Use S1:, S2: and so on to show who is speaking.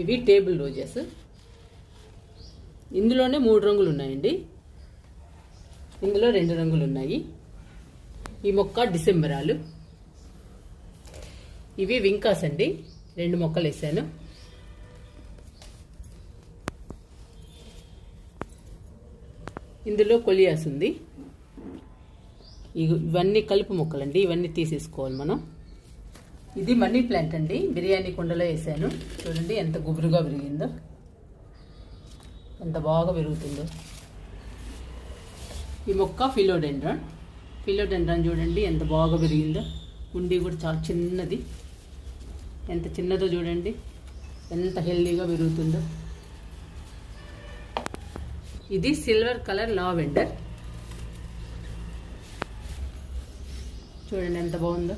S1: ఇవి table roses. ఇందులోనే 3 రంగులు ఉన్నాయండి. ఇందులో 2 రంగులు ఉన్నాయి. ఈ మొక్క డిసెంబరాలు. ఇవి వింకాస్ అండి. 2 మొక్కలు వేసాను. ఇందులో కొలియాస్ ఉంది. ఇవన్నీ కలుపు మొక్కలండి. ఇవన్నీ తీసేసుకోవాలి మనం. ఇది మనీ ప్లాంట్ అండి. బిర్యానీ కుండలో వేసాను. చూడండి ఎంత గుబురుగా పెరిగిందో, ఎంత బాగా పెరుగుతుందో. ఈ మొక్క ఫిలోడెండ్రాన్. ఫిలోడెండ్రాన్ చూడండి ఎంత బాగా పెరిగిందో. ఉండి కూడా చాలా చిన్నది. ఎంత చిన్నదో చూడండి, ఎంత హెల్దీగా పెరుగుతుందో. ఇది సిల్వర్ కలర్ లావెండర్. చూడండి ఎంత బాగుందో.